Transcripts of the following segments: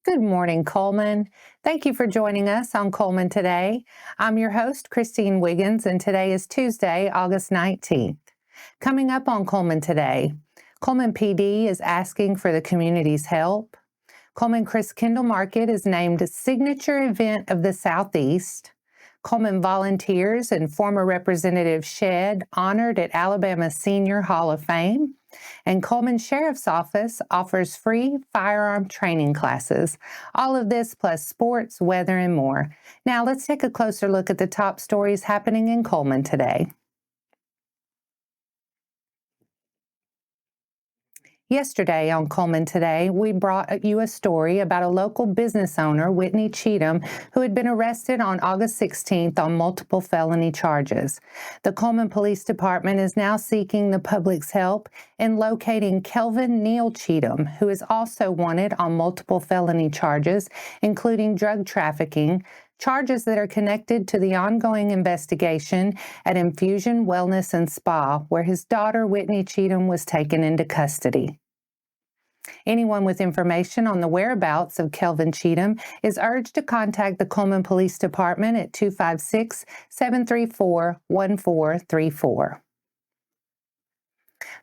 Good morning, Cullman. Thank you for joining us on Cullman Today. I'm your host, Christine Wiggins, and today is Tuesday, August 19th. Coming up on Cullman Today, Cullman PD is asking for the community's help. Cullman Christkindlmarkt is named a signature event of the Southeast. Cullman volunteers and former Representative Shedd honored at Alabama Senior Hall of Fame. And Cullman Sheriff's Office offers free firearm training classes. All of this plus sports, weather, and more. Now let's take a closer look at the top stories happening in Cullman today. Yesterday on Cullman Today, we brought you a story about a local business owner, Whitney Cheatham, who had been arrested on August 16th on multiple felony charges. The Cullman Police Department is now seeking the public's help in locating Kelvin Neil Cheatham, who is also wanted on multiple felony charges, including drug trafficking, charges that are connected to the ongoing investigation at Infusion Wellness and Spa, where his daughter, Whitney Cheatham, was taken into custody. Anyone with information on the whereabouts of Kelvin Cheatham is urged to contact the Cullman Police Department at 256-734-1434.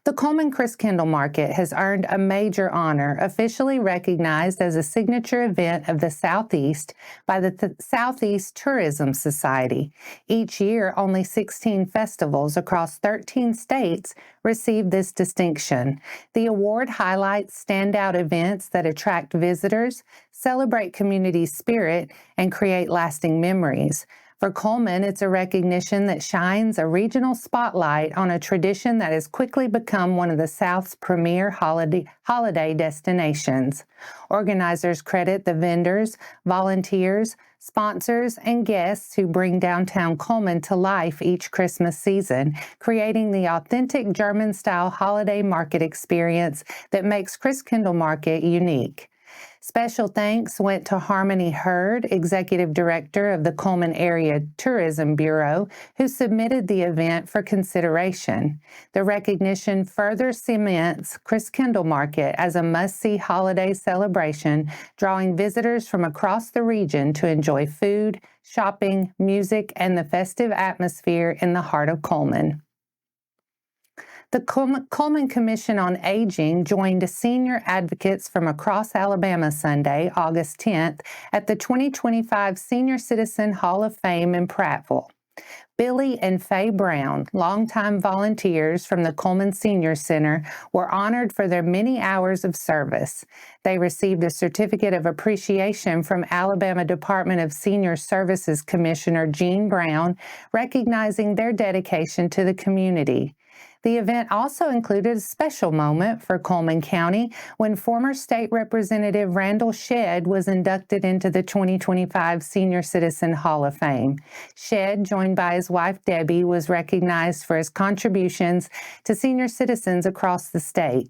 The Cullman Christkindlmarkt has earned a major honor, officially recognized as a signature event of the Southeast by the Southeast Tourism Society. Each year, only 16 festivals across 13 states receive this distinction. The award highlights standout events that attract visitors, celebrate community spirit, and create lasting memories. For Cullman, it's a recognition that shines a regional spotlight on a tradition that has quickly become one of the South's premier holiday destinations. Organizers credit the vendors, volunteers, sponsors, and guests who bring downtown Cullman to life each Christmas season, creating the authentic German-style holiday market experience that makes Christkindlmarkt unique. Special thanks went to Harmony Hurd, Executive Director of the Cullman Area Tourism Bureau, who submitted the event for consideration. The recognition further cements Christkindlmarkt as a must-see holiday celebration, drawing visitors from across the region to enjoy food, shopping, music, and the festive atmosphere in the heart of Cullman. The Cullman Commission on Aging joined senior advocates from across Alabama Sunday, August 10th, at the 2025 Senior Citizen Hall of Fame in Prattville. Billy and Faye Brown, longtime volunteers from the Cullman Senior Center, were honored for their many hours of service. They received a certificate of appreciation from Alabama Department of Senior Services Commissioner Gene Brown, recognizing their dedication to the community. The event also included a special moment for Cullman County when former State Representative Randall Shedd was inducted into the 2025 Senior Citizen Hall of Fame. Shedd, joined by his wife Debbie, was recognized for his contributions to senior citizens across the state.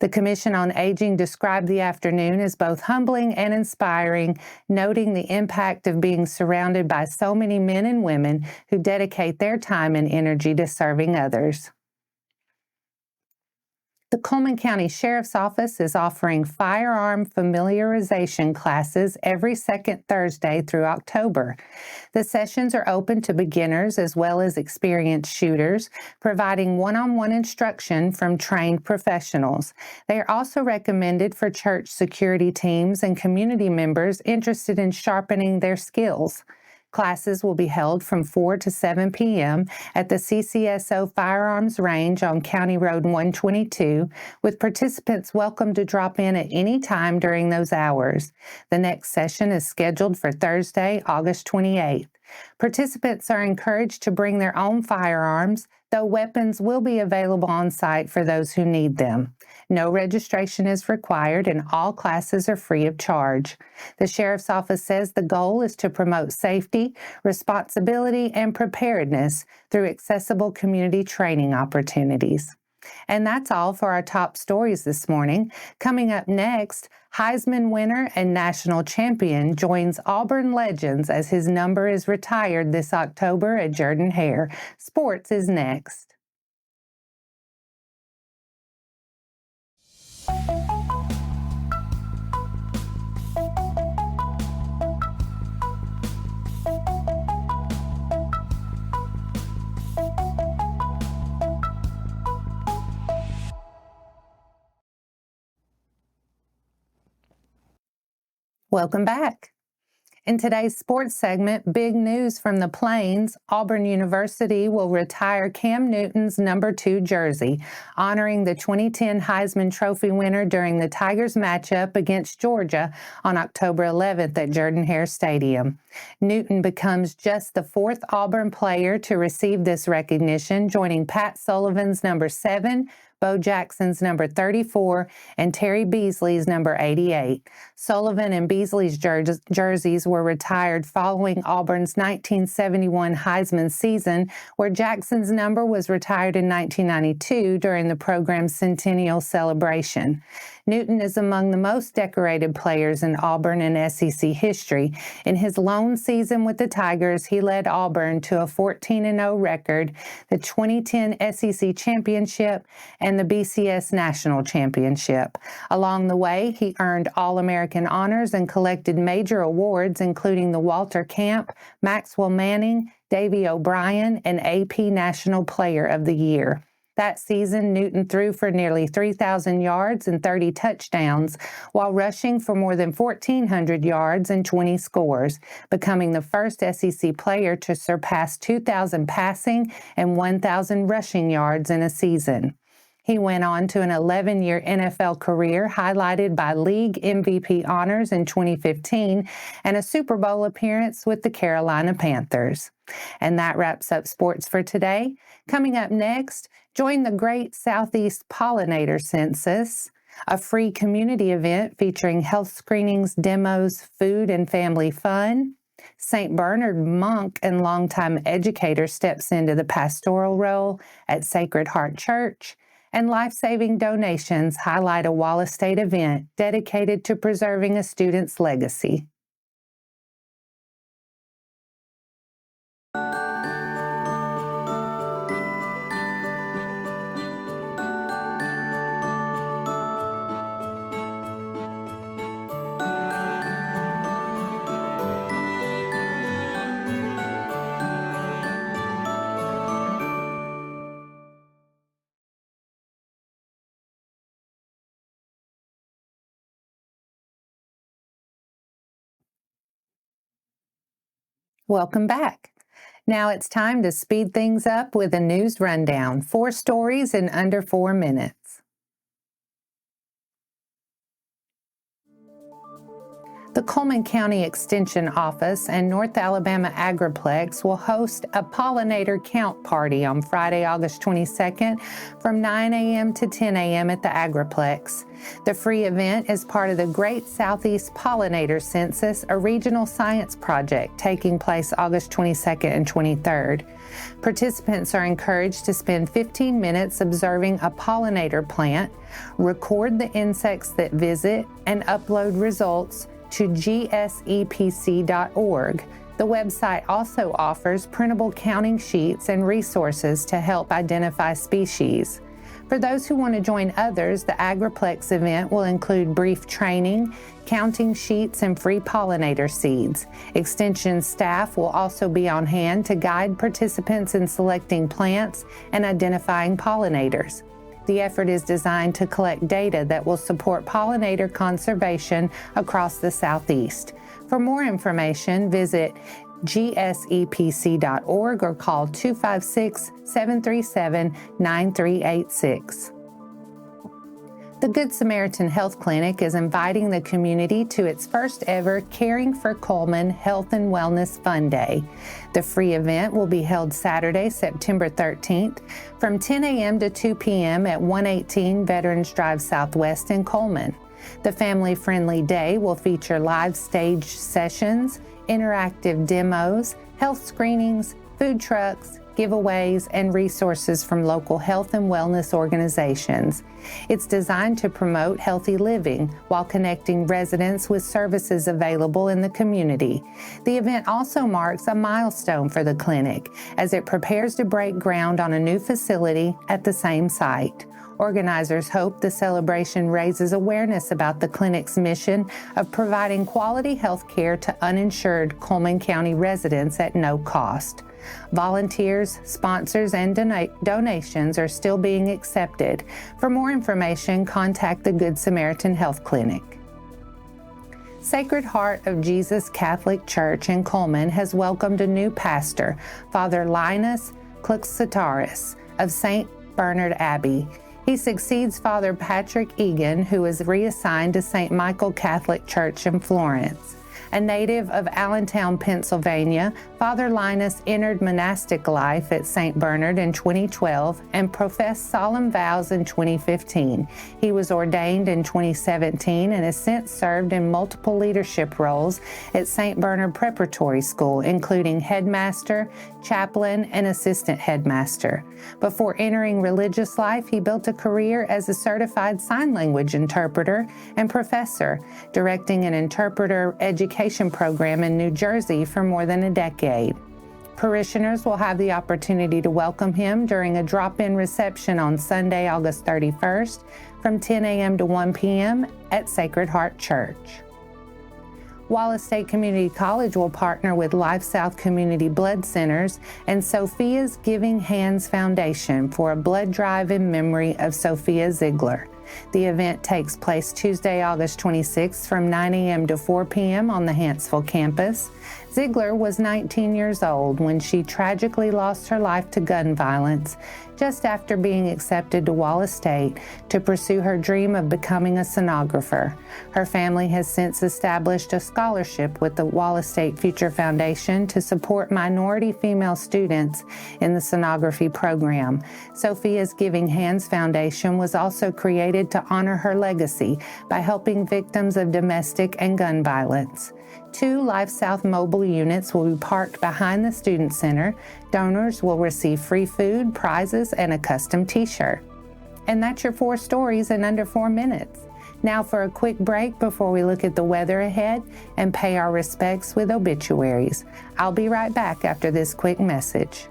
The Commission on Aging described the afternoon as both humbling and inspiring, noting the impact of being surrounded by so many men and women who dedicate their time and energy to serving others. The Cullman County Sheriff's Office is offering firearm familiarization classes every second Thursday through October. The sessions are open to beginners as well as experienced shooters, providing one-on-one instruction from trained professionals. They are also recommended for church security teams and community members interested in sharpening their skills. Classes will be held from 4 to 7 p.m. at the CCSO Firearms Range on County Road 122, with participants welcome to drop in at any time during those hours. The next session is scheduled for Thursday, August 28th. Participants are encouraged to bring their own firearms, though weapons will be available on site for those who need them. No registration is required and all classes are free of charge. The Sheriff's Office says the goal is to promote safety, responsibility, and preparedness through accessible community training opportunities. And that's all for our top stories this morning. Coming up next, Heisman winner and national champion joins Auburn legends as his number is retired this October at Jordan-Hare. Sports is next. Welcome back. In today's sports segment, big news from the Plains. Auburn University will retire Cam Newton's number 2 jersey, honoring the 2010 Heisman Trophy winner during the Tigers matchup against Georgia on October 11th at Jordan-Hare Stadium. Newton becomes just the 4th Auburn player to receive this recognition, joining Pat Sullivan's number 7, Bo Jackson's number 34, and Terry Beasley's number 88. Sullivan and Beasley's jerseys were retired following Auburn's 1971 Heisman season, where Jackson's number was retired in 1992 during the program's centennial celebration. Newton is among the most decorated players in Auburn and SEC history. In his lone season with the Tigers, he led Auburn to a 14-0 record, the 2010 SEC Championship, and the BCS National Championship. Along the way, he earned All-American honors and collected major awards, including the Walter Camp, Maxwell Manning, Davey O'Brien, and AP National Player of the Year. That season, Newton threw for nearly 3,000 yards and 30 touchdowns, while rushing for more than 1,400 yards and 20 scores, becoming the first SEC player to surpass 2,000 passing and 1,000 rushing yards in a season. He went on to an 11-year NFL career highlighted by league MVP honors in 2015 and a Super Bowl appearance with the Carolina Panthers. And that wraps up sports for today. Coming up next, join the Great Southeast Pollinator Census, a free community event featuring health screenings, demos, food, and family fun. St. Bernard monk and longtime educator steps into the pastoral role at Sacred Heart Church. And life-saving donations highlight a Wallace State event dedicated to preserving a student's legacy. Welcome back. Now it's time to speed things up with a news rundown. 4 stories in under 4 minutes. The Cullman County Extension Office and North Alabama Agriplex will host a pollinator count party on Friday, August 22nd from 9 a.m. to 10 a.m. at the Agriplex. The free event is part of the Great Southeast Pollinator Census, a regional science project taking place August 22nd and 23rd. Participants are encouraged to spend 15 minutes observing a pollinator plant, record the insects that visit, and upload results to gsepc.org. The website also offers printable counting sheets and resources to help identify species. For those who want to join others, the Agriplex event will include brief training, counting sheets, and free pollinator seeds. Extension staff will also be on hand to guide participants in selecting plants and identifying pollinators. The effort is designed to collect data that will support pollinator conservation across the Southeast. For more information, visit gsepc.org or call 256-737-9386. The Good Samaritan Health Clinic is inviting the community to its first ever Caring for Cullman Health and Wellness Fun Day. The free event will be held Saturday, September 13th from 10 a.m. to 2 p.m. at 118 Veterans Drive Southwest in Cullman. The family-friendly day will feature live stage sessions, interactive demos, health screenings, food trucks, giveaways, and resources from local health and wellness organizations. It's designed to promote healthy living while connecting residents with services available in the community. The event also marks a milestone for the clinic as it prepares to break ground on a new facility at the same site. Organizers hope the celebration raises awareness about the clinic's mission of providing quality health care to uninsured Cullman County residents at no cost. Volunteers, sponsors, and donations are still being accepted. For more information, contact the Good Samaritan Health Clinic. Sacred Heart of Jesus Catholic Church in Cullman has welcomed a new pastor, Father Linus Klucsarits of St. Bernard Abbey. He succeeds Father Patrick Egan, who is reassigned to St. Michael Catholic Church in Florence. A native of Allentown, Pennsylvania, Father Linus entered monastic life at St. Bernard in 2012 and professed solemn vows in 2015. He was ordained in 2017 and has since served in multiple leadership roles at St. Bernard Preparatory School, including headmaster, chaplain, and assistant headmaster. Before entering religious life, he built a career as a certified sign language interpreter and professor, directing an interpreter education program in New Jersey for more than a decade. Parishioners will have the opportunity to welcome him during a drop-in reception on Sunday, August 31st from 10 a.m. to 1 p.m. at Sacred Heart Church. Wallace State Community College will partner with Life South Community Blood Centers and Sophia's Giving Hands Foundation for a blood drive in memory of Sophia Zeigler. The event takes place Tuesday, August 26th from 9 a.m. to 4 p.m. on the Hanceville campus. Zeigler was 19 years old when she tragically lost her life to gun violence just after being accepted to Wallace State to pursue her dream of becoming a sonographer. Her family has since established a scholarship with the Wallace State Future Foundation to support minority female students in the sonography program. Sophia's Giving Hands Foundation was also created to honor her legacy by helping victims of domestic and gun violence. 2 Life South mobile units will be parked behind the Student Center. Donors will receive free food, prizes, and a custom t-shirt. And that's your 4 stories in under 4 minutes. Now for a quick break before we look at the weather ahead and pay our respects with obituaries. I'll be right back after this quick message.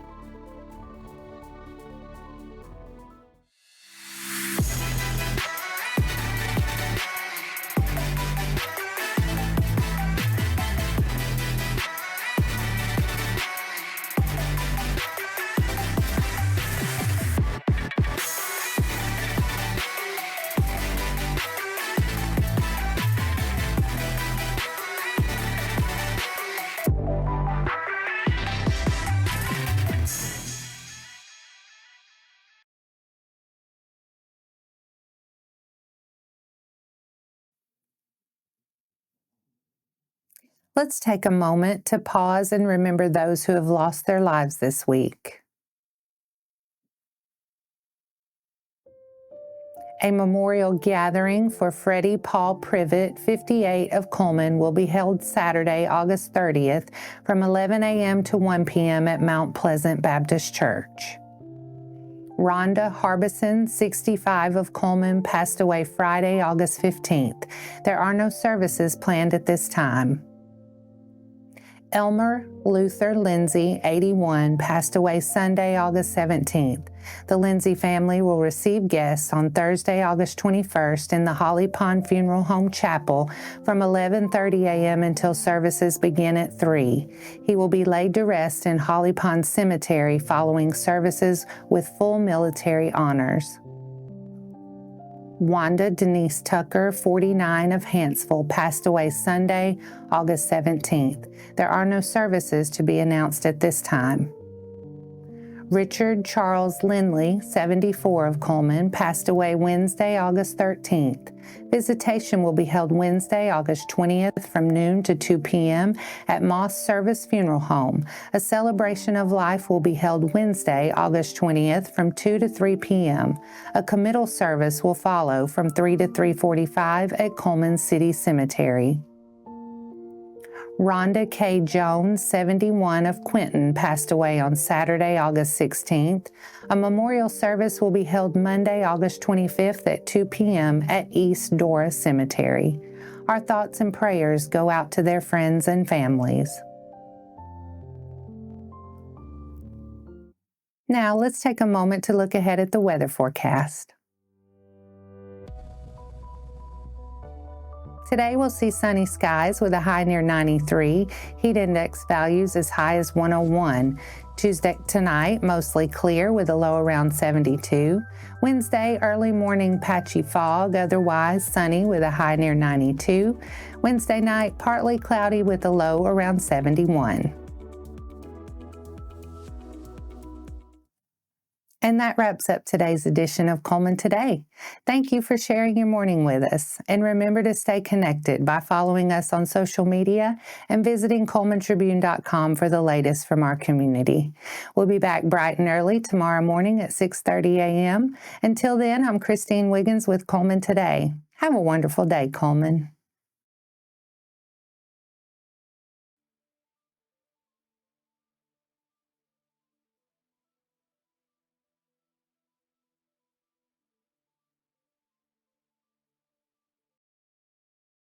Let's take a moment to pause and remember those who have lost their lives this week. A memorial gathering for Freddie Paul Privet, 58, of Cullman, will be held Saturday, August 30th from 11 a.m. to 1 p.m. at Mount Pleasant Baptist Church. Rhonda Harbison, 65, of Cullman, passed away Friday, August 15th. There are no services planned at this time. Elmer Luther Lindsay, 81, passed away Sunday, August 17th. The Lindsay family will receive guests on Thursday, August 21st in the Holly Pond Funeral Home Chapel from 11:30 a.m. until services begin at 3. He will be laid to rest in Holly Pond Cemetery following services with full military honors. Wanda Denise Tucker, 49, of Hanceville, passed away Sunday, August 17th. There are no services to be announced at this time. Richard Charles Lindley, 74, of Cullman, passed away Wednesday, August 13th. Visitation will be held Wednesday, August 20th from noon to 2 p.m. at Moss Service Funeral Home. A celebration of life will be held Wednesday, August 20th from 2 to 3 p.m. A committal service will follow from 3 to 3:45 at Cullman City Cemetery. Rhonda K. Jones, 71, of Quinton, passed away on Saturday, August 16th. A memorial service will be held Monday, August 25th at 2 p.m. at East Dora Cemetery. Our thoughts and prayers go out to their friends and families. Now, let's take a moment to look ahead at the weather forecast. Today we'll see sunny skies with a high near 93, heat index values as high as 101. Tuesday tonight, mostly clear with a low around 72. Wednesday, early morning patchy fog, otherwise sunny with a high near 92. Wednesday night, partly cloudy with a low around 71. And that wraps up today's edition of Cullman Today. Thank you for sharing your morning with us. And remember to stay connected by following us on social media and visiting CullmanTribune.com for the latest from our community. We'll be back bright and early tomorrow morning at 6:30 a.m. Until then, I'm Christine Wiggins with Cullman Today. Have a wonderful day, Cullman.